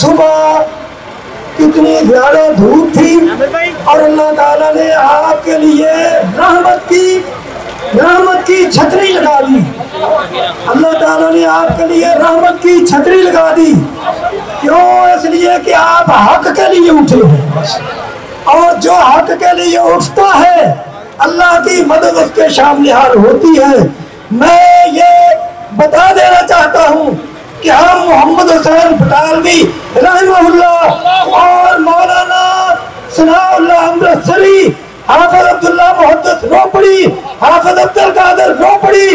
صبح کتنی زیادہ دھوپ تھی اور اللہ تعالیٰ نے آپ کے لیے رحمت کی چھتری لگا دی. اللہ تعالیٰ نے آپ کے لیے رحمت کی چھتری لگا دی. کیوں؟ اس لیے کہ آپ حق کے لیے اٹھے ہیں، اور جو حق کے لیے اٹھتا ہے اللہ کی مدد اس کے سامنے حال ہوتی ہے. میں یہ بتا دینا چاہتا ہوں کہ ہم محمد حسین بٹالوی رحمہ اللہ اور مولانا ثناء اللہ امرتسری، حافظ عبداللہ محدث روپڑی، حافظ عبدالقادر روپڑی،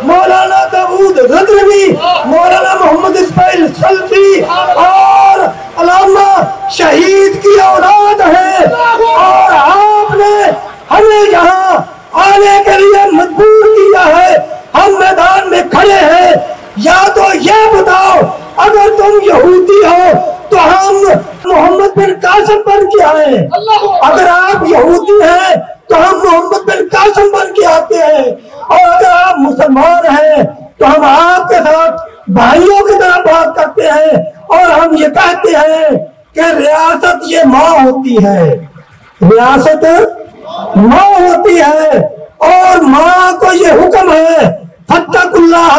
مولانا داود غدروی، مولانا محمد اسماعیل سلفی اور علامہ شہید کی اولاد ہے، اور آپ نے ہمیں یہاں آنے کے لیے مجبور کیا ہے. ہم میدان میں کھڑے ہیں. یا تو یہ بتاؤ اگر تم یہودی ہو تو ہم محمد بن قاسم بن کے آئے، اگر آپ یہودی ہیں تو ہم محمد بن قاسم بن کے آتے ہیں، اور اگر آپ مسلمان ہیں تو ہم آپ کے ساتھ بھائیوں کی طرح بات کرتے ہیں، اور ہم یہ کہتے ہیں کہ ریاست یہ ماں ہوتی ہے، ریاست ماں ہوتی ہے، اور ماں کو یہ حکم ہے فاتقوا اللہ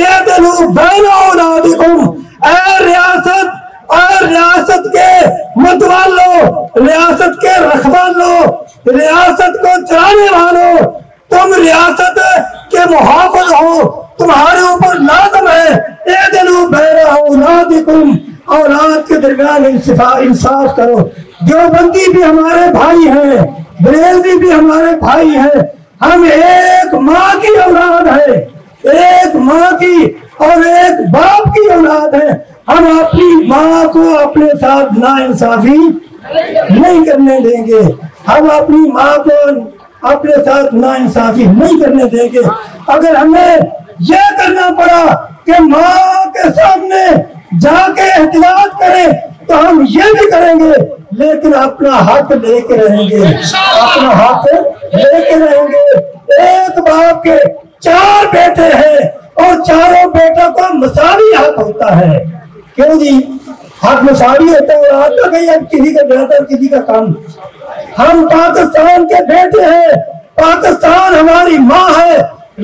اعدلوا بین اولادکم. اے ریاست کے متوالو، ریاست کے رکھوالو، ریاست کو چلانے والوں، تم ریاست کے محافظ ہو، تمہارے اوپر لازم ہے اعدلوا بین اولادکم، اولاد کے درمیان انصاف کرو. دیوبندی بھی ہمارے بھائی ہیں، بریلوی بھی ہمارے بھائی ہیں. ہم ایک ماں کی اولاد ہے، ایک ماں کی اور ایک باپ کی اولاد ہے. ہم اپنی ماں کو اپنے ساتھ ناانصافی نہیں کرنے دیں گے، ہم اپنی ماں کو اپنے ساتھ ناانصافی نہیں کرنے دیں گے. اگر ہمیں یہ کرنا پڑا کہ ماں کے سامنے جا کے احتجاج کریں تو ہم یہ بھی کریں گے، لیکن اپنا حق لے کے رہیں گے، اپنا حق لے کے رہیں گے. ایک باپ کے 4 بیٹے ہیں اور چاروں بیٹوں کو مساوی حق ہوتا ہے. کیوں جی؟ حق مساوی ہوتا ہے، اور آتا کہ اب کسی کا زیادہ کسی کا کم. ہم پاکستان کے بیٹے ہیں، پاکستان ہماری ماں ہے،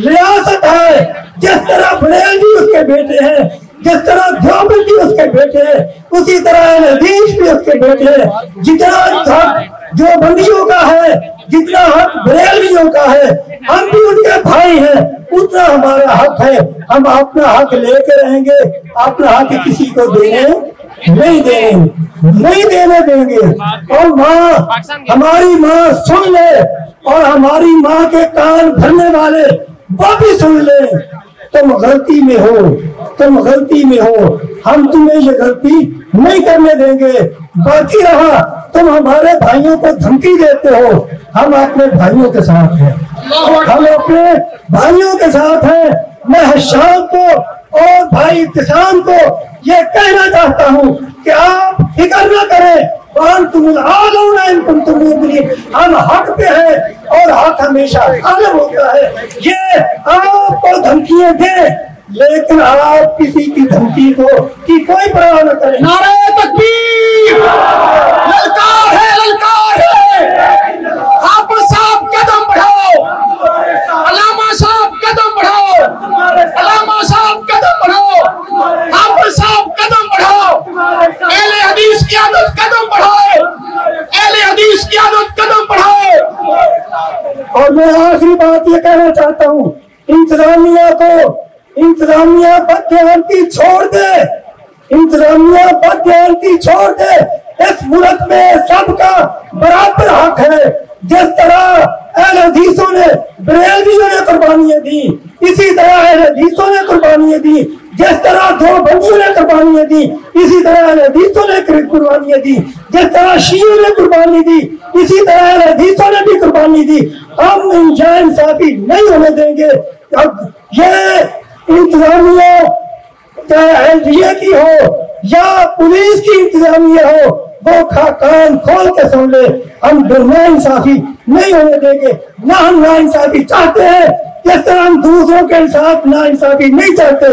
ریاست ہے. جس طرح بریلوی اس کے بیٹے ہیں، جس طرح دیوبندی اس کے بیٹے ہیں، اسی طرح اہل حدیث بھی اس کے بیٹے ہیں. جتنا حق دیوبندیوں کا ہے، جتنا حق بریلویوں کا ہے، ہم بھی ان کے بھائی ہیں، اتنا ہمارا حق ہے. ہم اپنا حق لے کے رہیں گے، اپنا حق کسی کو نہیں دینے دیں گے. اور ماں، ہماری ماں سن لے، اور ہماری ماں کے کان بھرنے والے وہ بھی سن لے. تم غلطی میں ہو، ہم تمہیں یہ غلطی نہیں کرنے دیں گے. باقی رہا تم ہمارے بھائیوں کو دھمکی دیتے ہو، ہم اپنے بھائیوں کے ساتھ ہیں، ہم اپنے بھائیوں کے ساتھ ہیں. میں حشام کو اور بھائی ابتسام کو یہ کہنا چاہتا ہوں کہ آپ فکر نہ کریں، وَأَنْتُمُ الْأَعْلَوْنَ إِن كُنتُم مُؤْمِنِينَ. ہم حق پہ ہیں اور حق ہمیشہ غالب ہوتا ہے. یہ آپ کو دھمکیاں دیں لیکن آپ کسی کی دھمکی کی کوئی پرواہ نہ کریں. نعرہ تکبیر! للکار ہے! حافظ صاحب قدم بڑھاؤ، علامہ صاحب قدم بڑھاؤ، علامہ صاحب قدم بڑھاؤ، حافظ صاحب قدم بڑھاؤ، اہل حدیث کی عادت قدم بڑھاؤ، اہل حدیث کی عادت قدم بڑھاؤ. اور میں آخری بات یہ کہنا چاہتا ہوں، انتظامیہ بددیانتی چھوڑ دے، انتظامیہ بددیانتی چھوڑ دے. اس ملک میں سب کا برابر حق ہے. جس طرح اہل حدیثوں نے بریلویوں نے قربانیاں دی، اسی طرح اہل حدیثوں نے قربانیاں دی. جس طرح دیوبندیوں نے قربانیاں دی، اسی طرح اہل حدیثوں نے قربانیاں دی. جس طرح شیعوں نے قربانی دی، اسی طرح اہل حدیثوں نے بھی قربانی دی. ہم انصافی نہیں ہونے دیں گے. یہ انتظامیہ چاہے ایل کی ہو یا پولیس کی انتظامیہ ہو، وہ کان کھول کے سن لے. ہم ناانصافی نہیں ہونے دیں گے، نہ ہم ناانصافی چاہتے ہیں. جس طرح ہم دوسروں کے ساتھ ناانصافی نہیں چاہتے،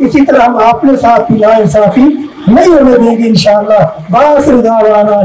اسی طرح ہم اپنے ساتھ بھی ناانصافی نہیں ہونے دیں گے انشاءاللہ. باخر دعوانا